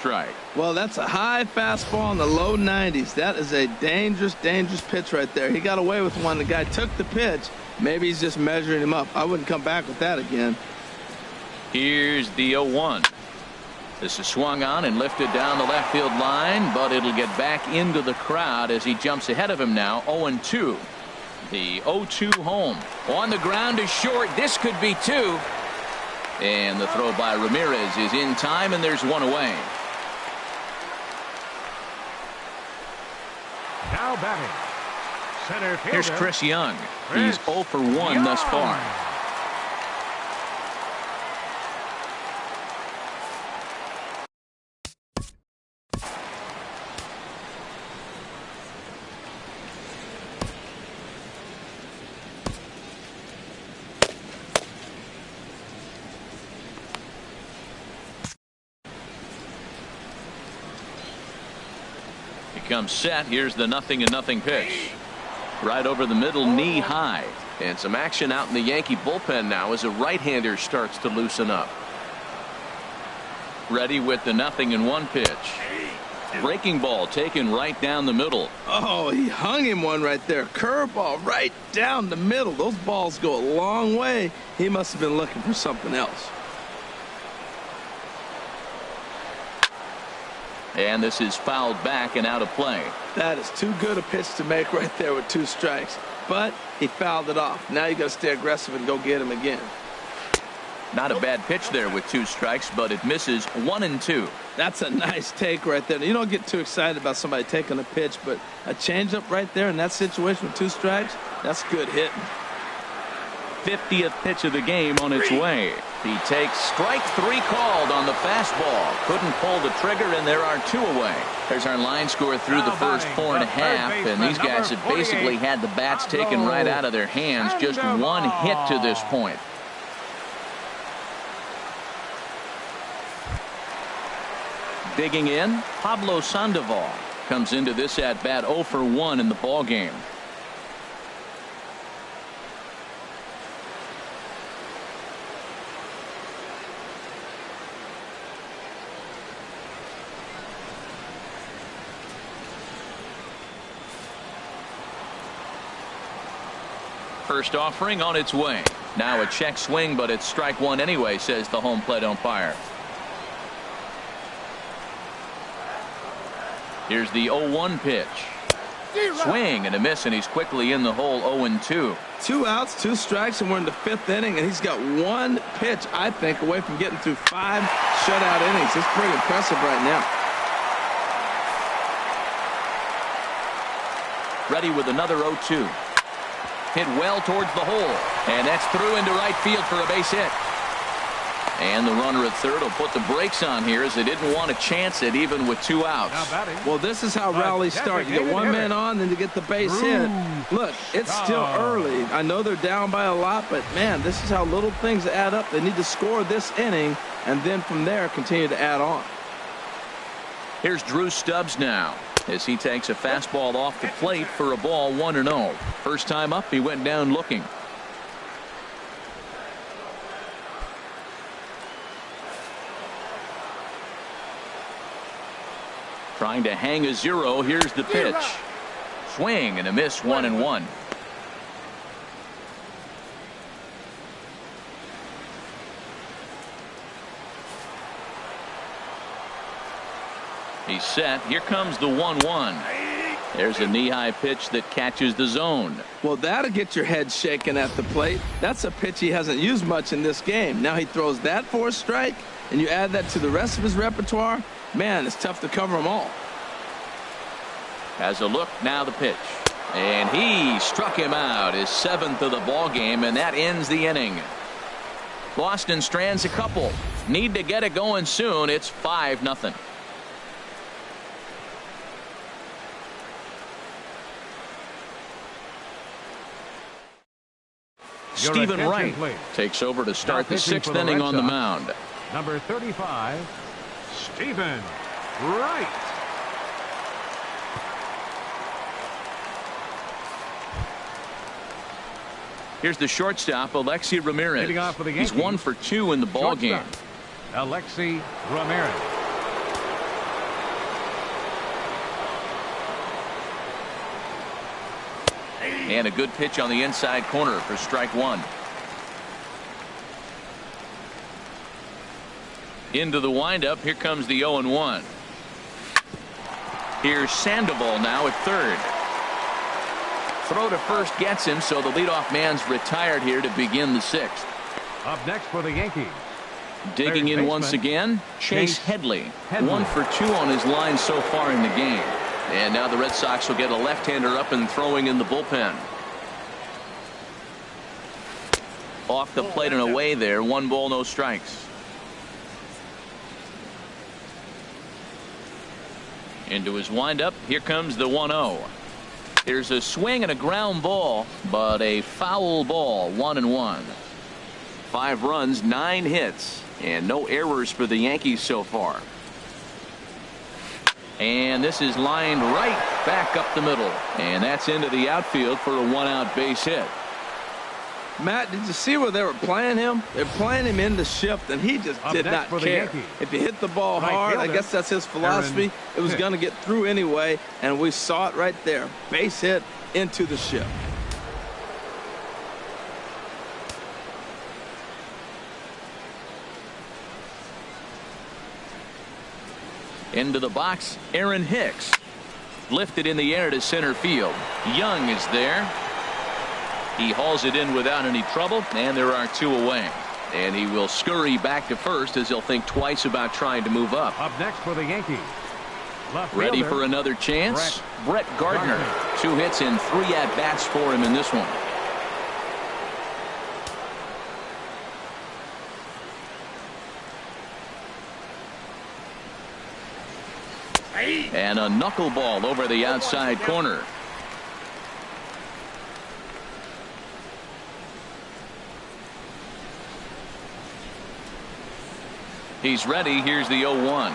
strike. Well, that's a high fastball in the low 90s. That is a dangerous, dangerous pitch right there. He got away with one. The guy took the pitch. Maybe he's just measuring him up. I wouldn't come back with that again. Here's the 0-1. This is swung on and lifted down the left field line, but it'll get back into the crowd as he jumps ahead of him now. 0-2. The 0-2 home. On the ground is short. This could be two. And the throw by Ramirez is in time, and there's one away. Now batting, center fielder. Here's Chris Young. He's 0 for 1 thus far. Comes set. Here's the 0-0 pitch. Right over the middle, knee high. And some action out in the Yankee bullpen now as a right-hander starts to loosen up. Ready with the 0-1 pitch. Breaking ball taken right down the middle. Oh, he hung him one right there. Curveball right down the middle. Those balls go a long way. He must have been looking for something else. And this is fouled back and out of play. That is too good a pitch to make right there with 2 strikes. But he fouled it off. Now you got to stay aggressive and go get him again. Not a bad pitch there with 2 strikes, but it misses 1-2. That's a nice take right there. You don't get too excited about somebody taking a pitch, but a changeup right there in that situation with 2 strikes, that's good hitting. 50th pitch of the game on its way. He takes strike 3 called on the fastball. Couldn't pull the trigger, and there are 2 away. There's our line score through the first 4.5, and these guys have basically had the bats taken right out of their hands. Just 1 hit to this point. Digging in, Pablo Sandoval comes into this at bat 0 for 1 in the ball game. First offering on its way. Now a check swing, but it's strike 1 anyway, says the home plate umpire. Here's the 0-1 pitch. Swing and a miss, and he's quickly in the hole. 0-2. 2 outs, 2 strikes, and we're in the 5th inning, and he's got 1 pitch, I think, away from getting through 5 shutout innings. It's pretty impressive right now. Ready with another 0-2. Hit well towards the hole, and that's through into right field for a base hit. And the runner at third will put the brakes on here as they didn't want to chance it even with 2 outs. Well, this is how rallies start. You get 1 man on, then you get the base hit. Look, it's still early. I know they're down by a lot, but man, this is how little things add up. They need to score this inning, and then from there continue to add on. Here's Drew Stubbs now as he takes a fastball off the plate for a ball. 1-0. First time up, he went down looking. Trying to hang a 0. Here's the pitch. Swing and a miss. 1-1. He's set. Here comes the 1-1. There's a knee-high pitch that catches the zone. Well, that'll get your head shaking at the plate. That's a pitch he hasn't used much in this game. Now he throws that for a strike, and you add that to the rest of his repertoire. Man, it's tough to cover them all. Has a look, now the pitch. And he struck him out, his 7th of the ball game, and that ends the inning. Boston strands a couple. Need to get it going soon. It's 5-0. Stephen Wright takes over to start the 6th inning on the mound. Number 35, Stephen Wright. Here's the shortstop, Alexi Ramirez. He's 1 for 2 in the ball game. Alexi Ramirez. And a good pitch on the inside corner for strike one. Into the windup. Here comes the 0-1. Here's Sandoval now at third. Throw to first gets him, so the leadoff man's retired here to begin the sixth. Up next for the Yankees. Digging in once again, Chase Headley. 1 for 2 on his line so far in the game. And now the Red Sox will get a left-hander up and throwing in the bullpen. Off the plate and away there. 1 ball, no strikes. Into his windup. Here comes the 1-0. There's a swing and a ground ball, but a foul ball. 1-1. 5 runs, 9 hits, and no errors for the Yankees so far. And this is lined right back up the middle, and that's into the outfield for a 1-out base hit. Matt, did you see where they were playing him? They're playing him in the shift, and he just did not care. If you hit the ball hard, I guess that's his philosophy. It was going to get through anyway, and we saw it right there. Base hit into the shift. Into the box, Aaron Hicks. Lifted in the air to center field. Young is there. He hauls it in without any trouble, and there are 2 away. And he will scurry back to first as he'll think twice about trying to move up. Up next for the Yankees. Ready for another chance? Brett Gardner. 2 hits and 3 at-bats for him in this one. And a knuckleball over the outside corner. He's ready. Here's the 0-1.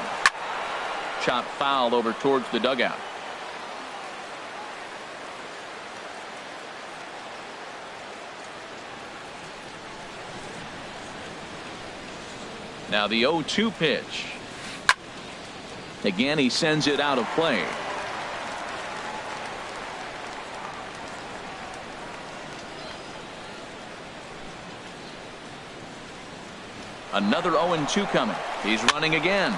Chop foul over towards the dugout. Now the 0-2 pitch. Again, he sends it out of play. Another 0-2 coming. He's running again.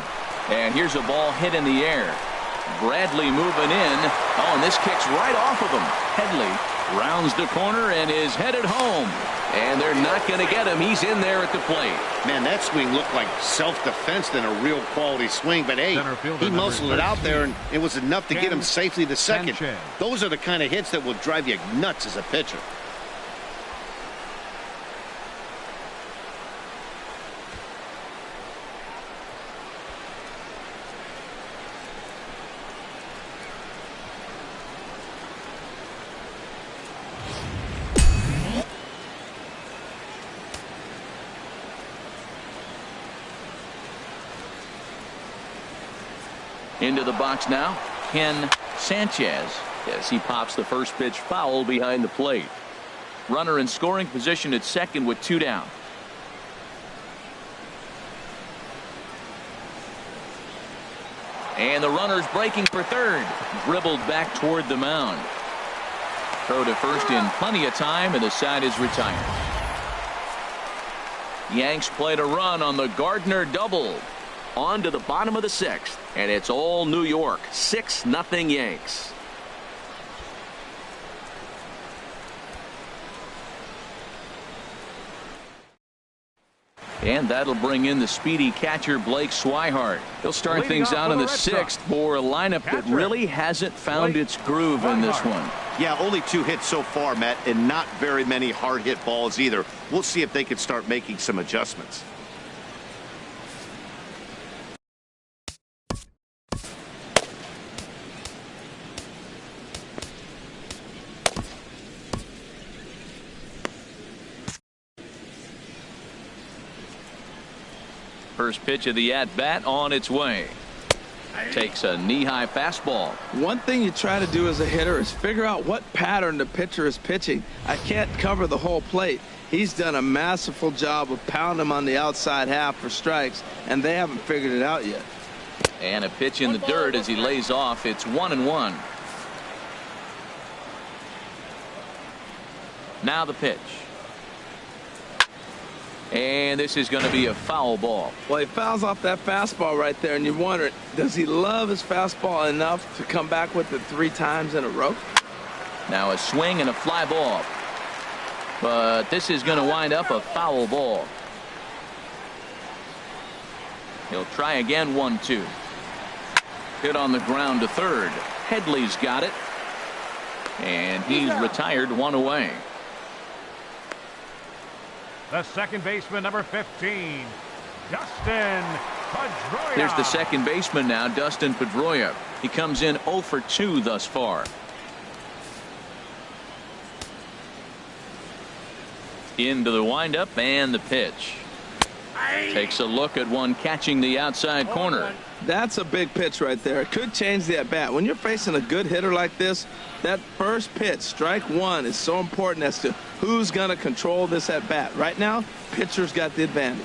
And here's a ball hit in the air. Bradley moving in. Oh, and this kicks right off of him. Headley rounds the corner and is headed home. And they're not going to get him. He's in there at the plate. Man, that swing looked like self-defense than a real quality swing. But, hey, he muscled it out there, and it was enough to get him safely to second. Those are the kind of hits that will drive you nuts as a pitcher. Into the box now, Ken Sanchez, as he pops the first pitch foul behind the plate. Runner in scoring position at second with 2 down. And the runner's breaking for third. Dribbled back toward the mound. Throw to first in plenty of time, and the side is retired. Yanks played a run on the Gardner double. On to the bottom of the 6th, and it's all New York. 6-0 Yanks. And that'll bring in the speedy catcher Blake Swihart. He'll start things out in the 6th for a lineup that really hasn't found its groove in this one. Yeah, only 2 hits so far, Matt, and not very many hard hit balls either. We'll see if they can start making some adjustments. First pitch of the at-bat on its way. Takes a knee-high fastball. One thing you try to do as a hitter is figure out what pattern the pitcher is pitching. I can't cover the whole plate. He's done a masterful job of pounding him on the outside half for strikes, and they haven't figured it out yet. And a pitch in the dirt as he lays off. It's 1-1. Now the pitch. And this is going to be a foul ball. Well, he fouls off that fastball right there, and you wonder, does he love his fastball enough to come back with it 3 times in a row? Now a swing and a fly ball. But this is going to wind up a foul ball. He'll try again. 1-2. Hit on the ground to third. Headley's got it. And he's retired 1 away. The second baseman, number 15, Dustin Pedroia. Here's the second baseman now, Dustin Pedroia. He comes in 0 for 2 thus far. Into the windup and the pitch. Takes a look at one catching the outside corner. That's a big pitch right there. It could change the at bat. When you're facing a good hitter like this, that first pitch, strike 1, is so important as to who's going to control this at bat. Right now, pitcher's got the advantage.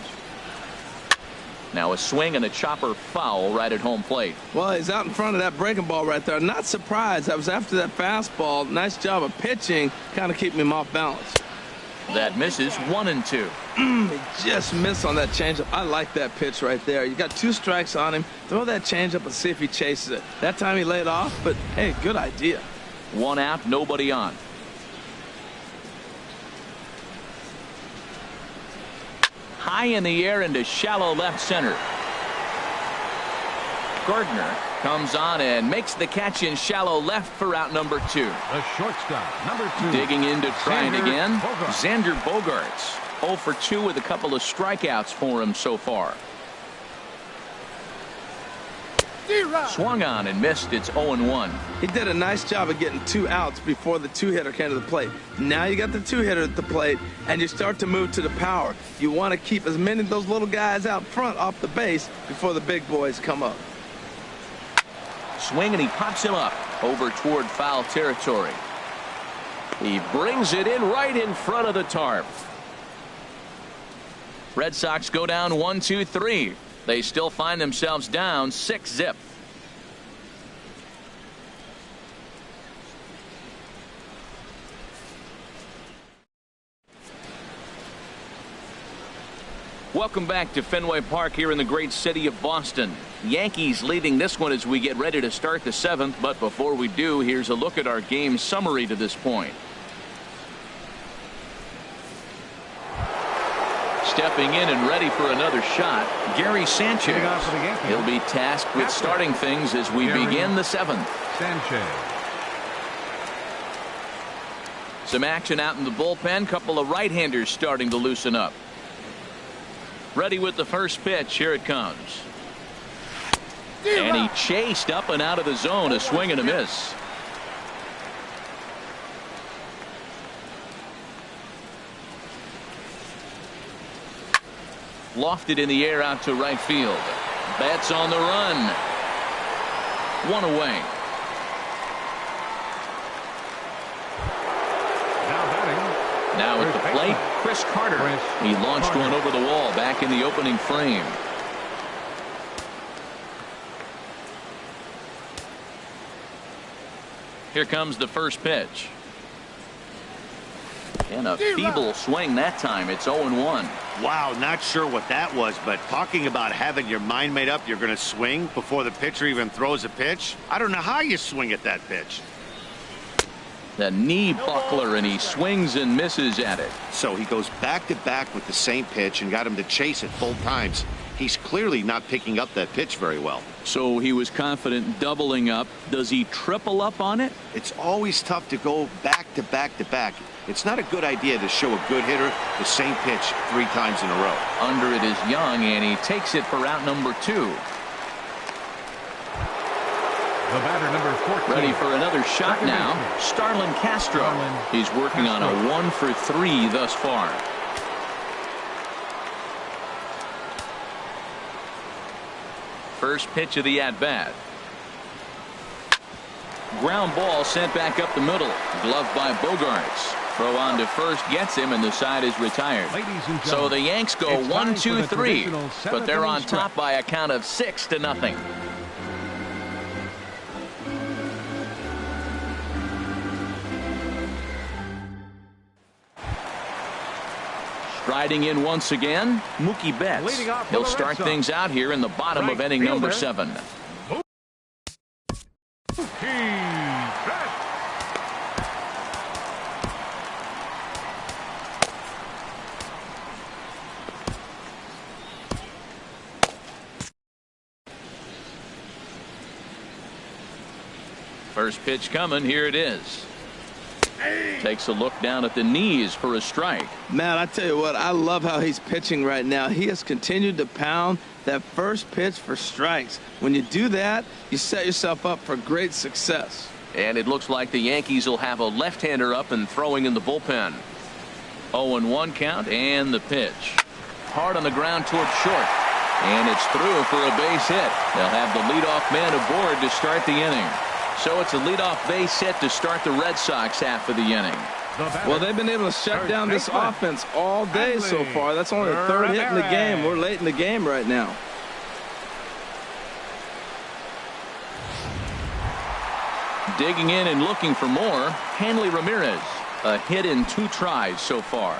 Now a swing and a chopper foul right at home plate. Well, he's out in front of that breaking ball right there. I'm not surprised. I was after that fastball. Nice job of pitching, kind of keeping him off balance. That misses. 1-2. He just missed on that changeup. I like that pitch right there. You got 2 strikes on him. Throw that changeup and see if he chases it. That time he laid off, but hey, good idea. 1 out, nobody on. High in the air into shallow left center. Gardner comes on and makes the catch in shallow left for out number 2. The shortstop, number 2. Digging in to try it again. Bogaerts. Xander Bogaerts. 0 for 2 with a couple of strikeouts for him so far. Swung on and missed. It's 0-1. He did a nice job of getting 2 outs before the 2-hitter came to the plate. Now you got the 2-hitter at the plate, and you start to move to the power. You want to keep as many of those little guys out front off the base before the big boys come up. Swing, and he pops him up over toward foul territory. He brings it in right in front of the tarp. Red Sox go down 1-2-3. They still find themselves down 6-0. Welcome back to Fenway Park here in the great city of Boston. Yankees leading this one as we get ready to start the 7th. But before we do, here's a look at our game summary to this point. Stepping in and ready for another shot, Gary Sanchez. He'll be tasked with starting things as we begin the 7th. Sanchez. Some action out in the bullpen. Couple of right-handers starting to loosen up. Ready with the first pitch. Here it comes. And he chased up and out of the zone. A swing and a miss. Lofted in the air out to right field. Betts on the run. 1 away. Now at the plate, Chris Carter. He launched one over the wall back in the opening frame. Here comes the first pitch. And a feeble swing that time. It's 0-1. Wow, not sure what that was, but talking about having your mind made up you're going to swing before the pitcher even throws a pitch. I don't know how you swing at that pitch. The knee buckler, and he swings and misses at it. So he goes back to back with the same pitch and got him to chase it both times. He's clearly not picking up that pitch very well. So he was confident doubling up. Does he triple up on it? It's always tough to go back to back to back. It's not a good idea to show a good hitter the same pitch 3 times in a row. Under it is Young, and he takes it for out number 2. The batter, number 14. Ready for another shot now. Starlin Castro. He's working on a 1 for 3 thus far. First pitch of the at-bat. Ground ball sent back up the middle. Gloved by Bogaerts. Throw on to first gets him, and the side is retired. So the Yanks go 1-2-3, but they're on top by a count of 6-0. Riding in once again, Mookie Betts. He'll start things out here in the bottom of inning number 7. First pitch coming. Here it is. Takes a look down at the knees for a strike. Man, I tell you what, I love how he's pitching right now. He has continued to pound that first pitch for strikes. When you do that, you set yourself up for great success. And it looks like the Yankees will have a left-hander up and throwing in the bullpen. 0-1 count, and the pitch. Hard on the ground towards short. And it's through for a base hit. They'll have the leadoff man aboard to start the inning. So it's a leadoff base hit to start the Red Sox half of the inning. Well, they've been able to shut down this offense all day so far. That's only the third hit in the game. We're late in the game right now. Digging in and looking for more, Hanley Ramirez. A hit in 2 tries so far.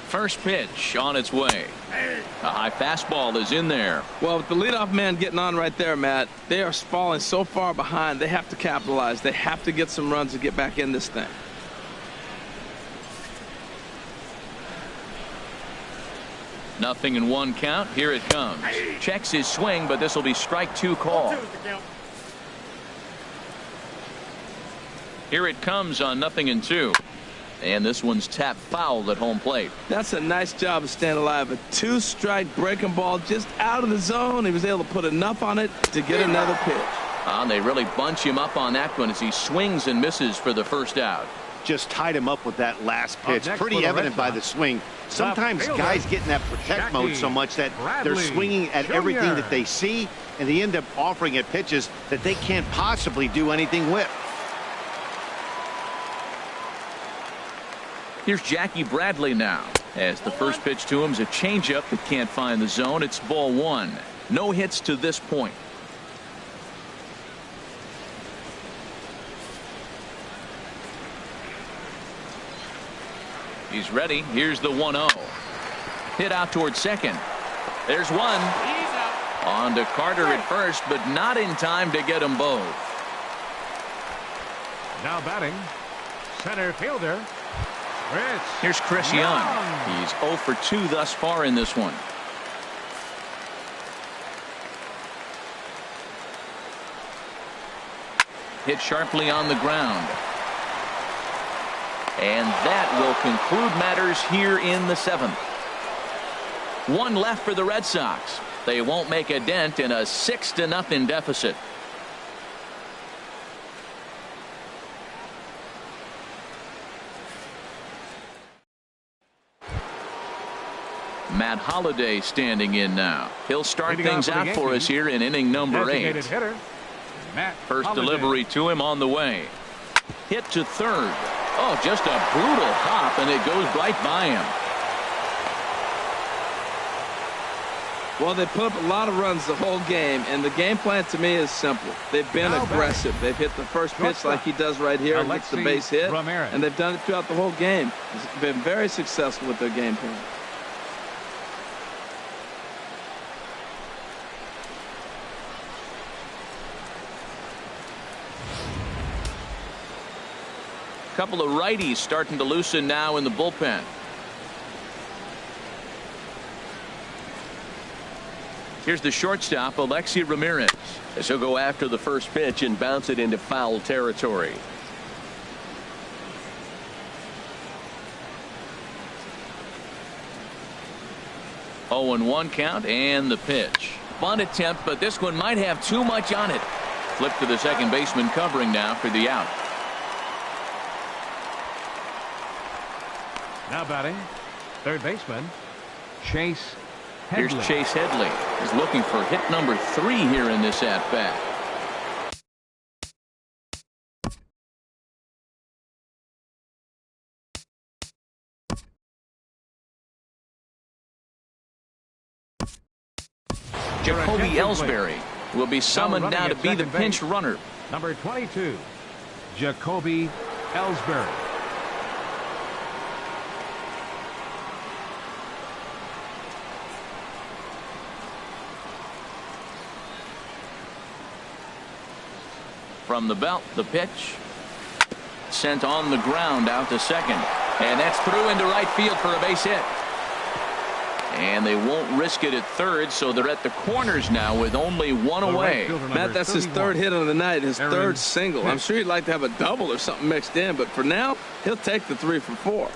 First pitch on its way. A high fastball is in there. Well, with the leadoff man getting on right there, Matt, they are falling so far behind. They have to capitalize. They have to get some runs to get back in this thing. Nothing in 1 count. Here it comes. Checks his swing, but this will be strike 2 call. Here it comes on 0-2. And this one's tapped foul at home plate. That's a nice job of staying alive. A 2-strike breaking ball just out of the zone. He was able to put enough on it to get another pitch. They really bunch him up on that one as he swings and misses for the first out. Just tied him up with that last pitch. Pretty evident by the swing. Sometimes guys get in that protect mode so much that they're swinging at everything that they see, and they end up offering at pitches that they can't possibly do anything with. Here's Jackie Bradley now, as the first pitch to him is a changeup that can't find the zone. It's ball 1. No hits to this point. He's ready. Here's the 1-0. Hit out towards second. There's one. On to Carter at first, but not in time to get them both. Now batting, center fielder. Here's Chris Young. He's 0 for 2 thus far in this one. Hit sharply on the ground. And that will conclude matters here in the 7th. 1 left for the Red Sox. They won't make a dent in a 6-0 deficit. Matt Holliday standing in now. He'll start things out for us here in inning number 8. First delivery to him on the way. Hit to third. Oh, just a brutal hop, and it goes right by him. Well, they put up a lot of runs the whole game, and the game plan to me is simple. They've been aggressive. They've hit the first pitch like he does right here and gets the base hit, and they've done it throughout the whole game. It's been very successful with their game plan. Couple of righties starting to loosen now in the bullpen. Here's the shortstop, Alexi Ramirez, as he'll go after the first pitch and bounce it into foul territory. Oh, and 1 count, and the pitch. Bunt attempt, but this one might have too much on it. Flip to the second baseman covering now for the out. Now batting, third baseman, Chase Headley. Here's Chase Headley. He's looking for hit number 3 here in this at-bat. Jacoby Ellsbury will be summoned now to be the pinch runner. Number 22, Jacoby Ellsbury. From the belt, the pitch. Sent on the ground out to second. And that's through into right field for a base hit. And they won't risk it at third, so they're at the corners now with only one away. Matt, that's his third hit of the night, his third single. I'm sure he'd like to have a double or something mixed in, but for now, he'll take the 3 for 4.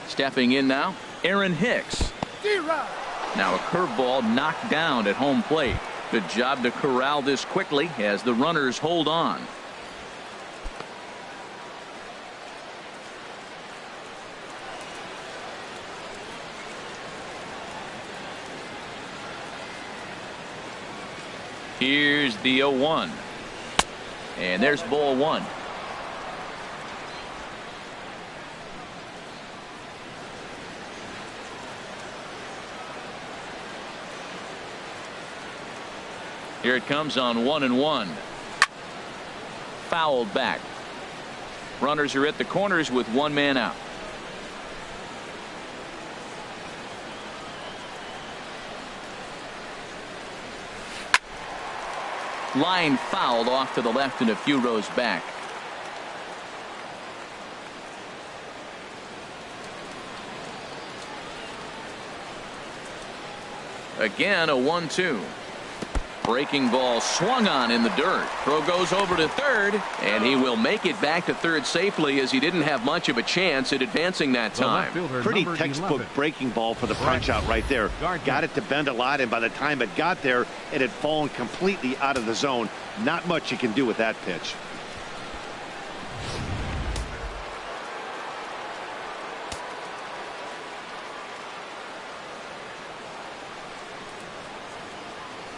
Stepping in now, Aaron Hicks. Now a curveball knocked down at home plate. Good job to corral this quickly as the runners hold on. Here's the 0-1. And there's ball 1. Here it comes on 1-1. Fouled back. Runners are at the corners with one man out. Line fouled off to the left and a few rows back. Again a 1-2. Breaking ball swung on in the dirt. Throw goes over to third, and he will make it back to third safely as he didn't have much of a chance at advancing that time. Pretty textbook breaking ball for the punch out right there. Got it to bend a lot, and by the time it got there, it had fallen completely out of the zone. Not much you can do with that pitch.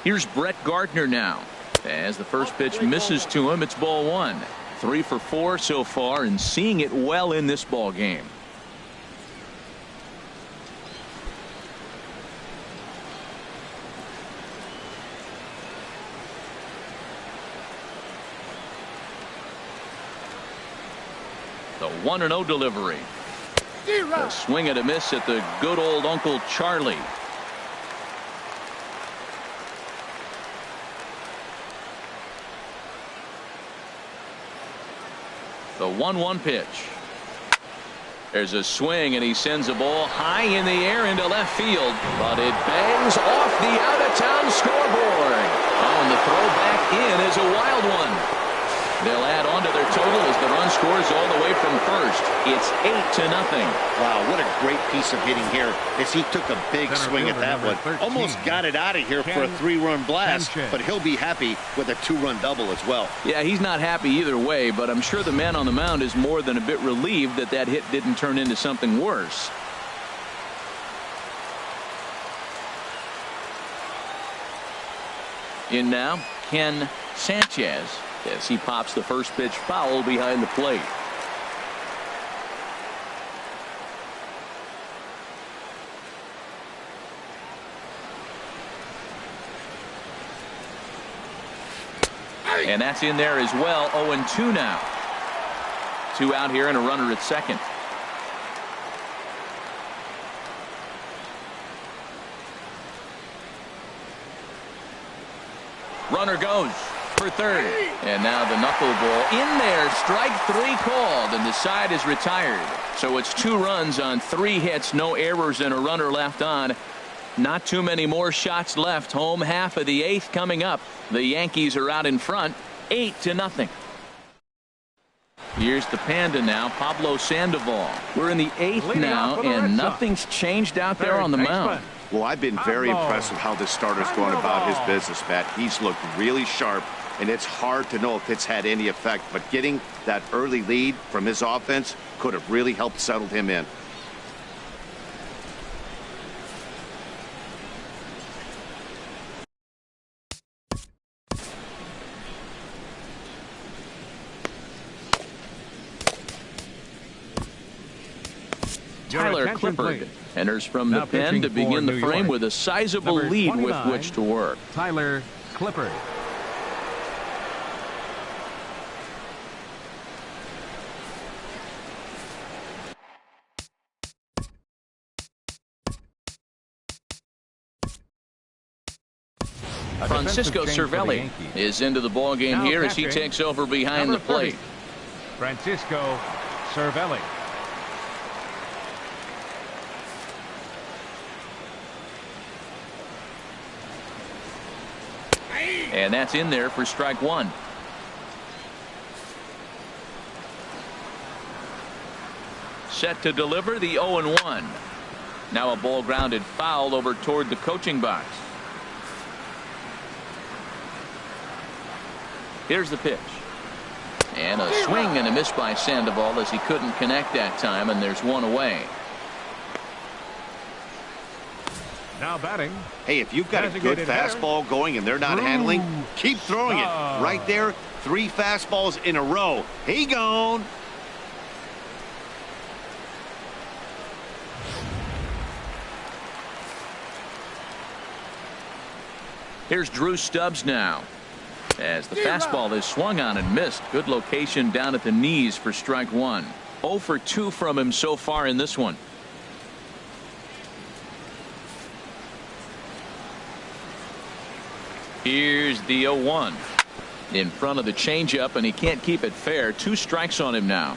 Here's Brett Gardner now. As the first pitch misses to him, it's ball 1. 3 for 4 so far and seeing it well in this ball game. The 1-0 delivery. A swing and a miss at the good old Uncle Charlie. The 1-1 pitch. There's a swing, and he sends a ball high in the air into left field, but it bangs off the out-of-town scoreboard. Oh, and the throw back in is a wild one. They'll add on to their total as the run scores all the way from first. It's 8-0. Wow, what a great piece of hitting here as he took a big swing at that one. 13, almost got it out of here for a 3-run blast, but he'll be happy with a 2-run double as well. Yeah, he's not happy either way, but I'm sure the man on the mound is more than a bit relieved that that hit didn't turn into something worse. In now, Ken Sanchez, as he pops the first pitch foul behind the plate. And that's in there as well. 0-2 now. 2 out here and a runner at second. Runner goes for third, and now the knuckleball in there. Strike 3 called, and the side is retired. So it's 2 runs on 3 hits, no errors, and a runner left on. Not too many more shots left. Home half of the 8th coming up. The Yankees are out in front, 8-0. Here's the Panda now, Pablo Sandoval. We're in the 8th now, and nothing's changed out there on the mound. Well, I've been very impressed with how this starter's going about his business, Matt. He's looked really sharp, and it's hard to know if it's had any effect, but getting that early lead from his offense could have really helped settle him in. Tyler Clippard enters from the pen to begin the frame with a sizable lead with which to work. Tyler Clippard. Francisco Cervelli is into the ball game here as he takes over behind the plate. Francisco Cervelli. And that's in there for strike one. Set to deliver the 0-1. Now a ball grounded foul over toward the coaching box. Here's the pitch. And a swing and a miss by Sandoval as he couldn't connect that time, and there's one away. Now batting. Hey, if you've got a good fastball going and they're not handling, keep throwing it. Right there, 3 fastballs in a row. He gone. Here's Drew Stubbs now. As the fastball is swung on and missed. Good location down at the knees for strike one. 0 for 2 from him so far in this one. Here's the 0-1 in front of the changeup, and he can't keep it fair. 2 strikes on him now.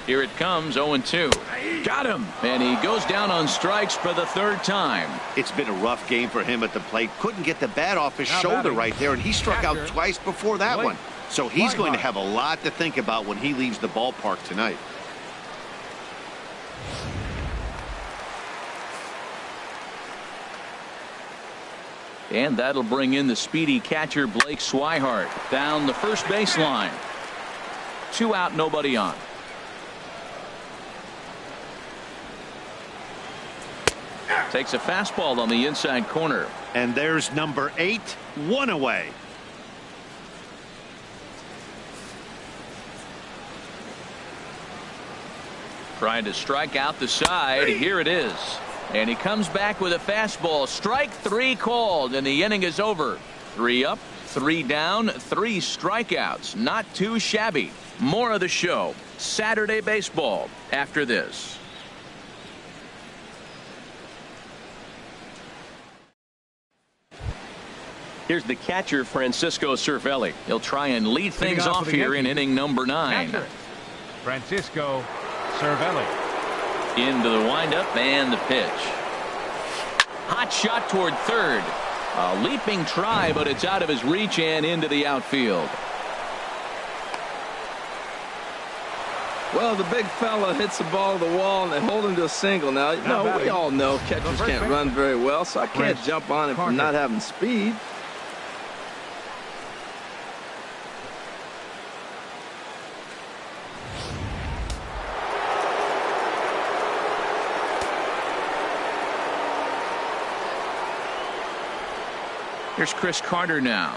Here it comes, 0-2. Got him, and he goes down on strikes for the 3rd time. It's been a rough game for him at the plate. Couldn't get the bat off his shoulder right there, and he struck out twice before that one. So he's going to have a lot to think about when he leaves the ballpark tonight. And that'll bring in the speedy catcher Blake Swihart down the first baseline. 2 out, nobody on. Takes a fastball on the inside corner. And there's number 8, 1 away. Trying to strike out the side. Here it is. And he comes back with a fastball. Strike 3 called, and the inning is over. 3 up, 3 down, 3 strikeouts. Not too shabby. More of the show. Saturday baseball after this. Here's the catcher, Francisco Cervelli. He'll try and lead things off here in inning number 9. Francisco Cervelli. Into the windup and the pitch. Hot shot toward third. A leaping try, but it's out of his reach and into the outfield. Well, the big fella hits the ball to the wall, and they hold him to a single. Now, we all know catchers can't run very well, so I can't jump on him for not having speed. Here's Chris Carter now.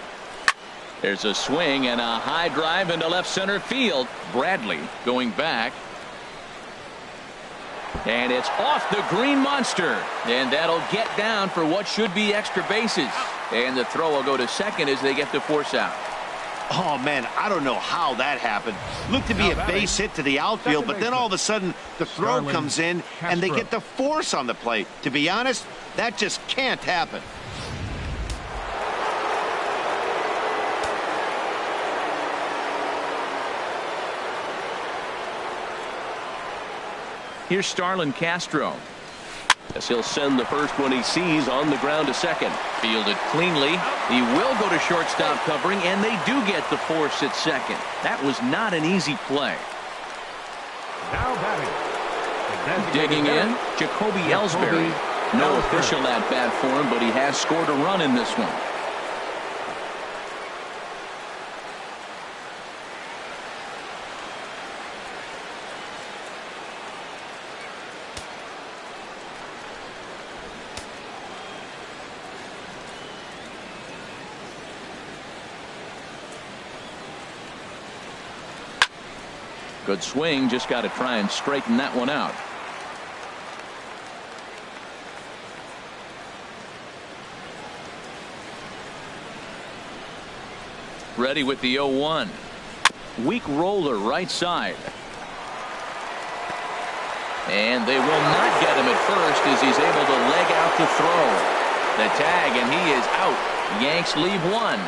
There's a swing and a high drive into left center field. Bradley going back. And it's off the green monster. And that'll get down for what should be extra bases. And the throw will go to second as they get the force out. Oh, man, I don't know how that happened. Looked to be a base hit to the outfield, but then all of a sudden the throw comes in and they get the force on the plate. To be honest, that just can't happen. Here's Starlin Castro. As he'll send the first one he sees on the ground to second. Fielded cleanly. He will go to shortstop covering, and they do get the force at second. That was not an easy play. Now batting. Digging in, Jacoby Ellsbury. No official at bat for him, but he has scored a run in this one. Good swing, just got to try and straighten that one out. Ready with the 0-1. Weak roller right side. And they will not get him at first as he's able to leg out to throw. The tag, and he is out. Yanks leave one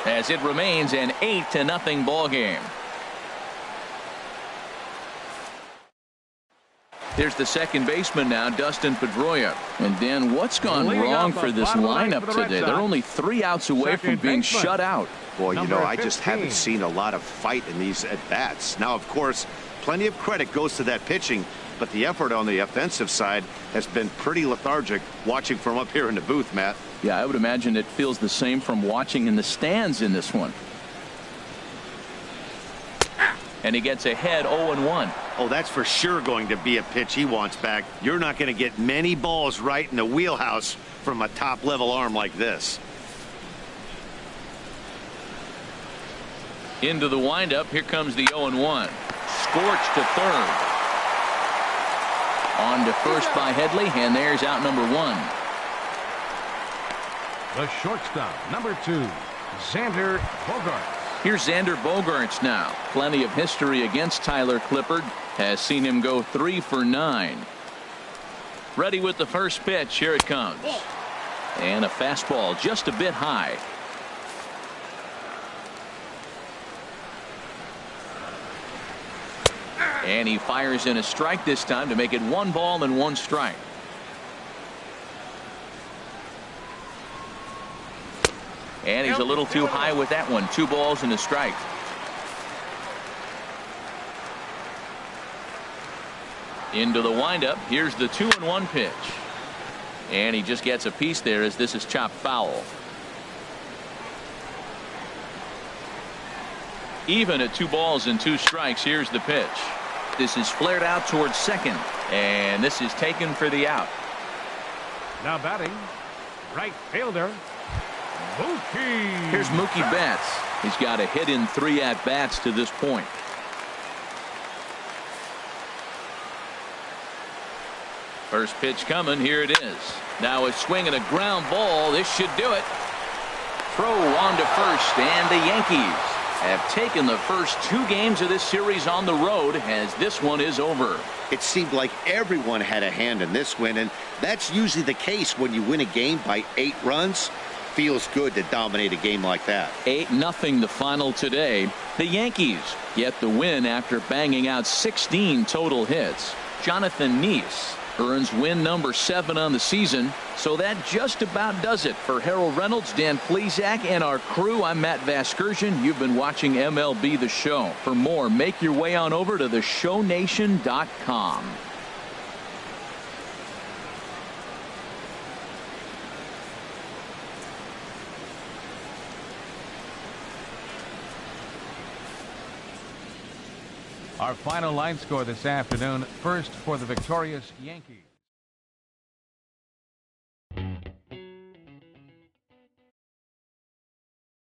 as it remains an 8-0 ball game. Here's the second baseman now, Dustin Pedroia. And Dan, what's gone wrong for this lineup today? They're only 3 outs away from being shut out. Boy, you know, I just haven't seen a lot of fight in these at-bats. Now, of course, plenty of credit goes to that pitching, but the effort on the offensive side has been pretty lethargic watching from up here in the booth, Matt. Yeah, I would imagine it feels the same from watching in the stands in this one. And he gets ahead 0-1. Oh, that's for sure going to be a pitch he wants back. You're not going to get many balls right in the wheelhouse from a top-level arm like this. Into the windup. Here comes the 0-1. Scorched to third. On to first by Headley, and there's out number 1. The shortstop, number 2, Xander Bogaerts. Here's Xander Bogaerts now. Plenty of history against Tyler Clippard. Has seen him go 3 for 9. Ready with the first pitch. Here it comes. And a fastball just a bit high. And he fires in a strike this time to make it 1 ball and 1 strike. And he's a little too high with that one. 2 balls and a strike. Into the windup. Here's the 2-1 pitch. And he just gets a piece there as this is chopped foul. Even at 2 balls and 2 strikes. Here's the pitch. This is flared out towards second, and this is taken for the out. Now batting, right fielder, Mookie. Here's Mookie Betts. He's got a hit in 3 at-bats to this point. First pitch coming. Here it is. Now a swing and a ground ball. This should do it. Throw on to first, and the Yankees have taken the first 2 games of this series on the road as this one is over. It seemed like everyone had a hand in this win, and that's usually the case when you win a game by 8 runs. Feels good to dominate a game like that. 8-0 the final today. The Yankees get the win after banging out 16 total hits. Jonathan Neese earns win number 7 on the season. So that just about does it for Harold Reynolds, Dan Plesac, and our crew. I'm Matt Vasgersian. You've been watching MLB The Show. For more, make your way on over to theshownation.com. Our final line score this afternoon. First for the victorious Yankees.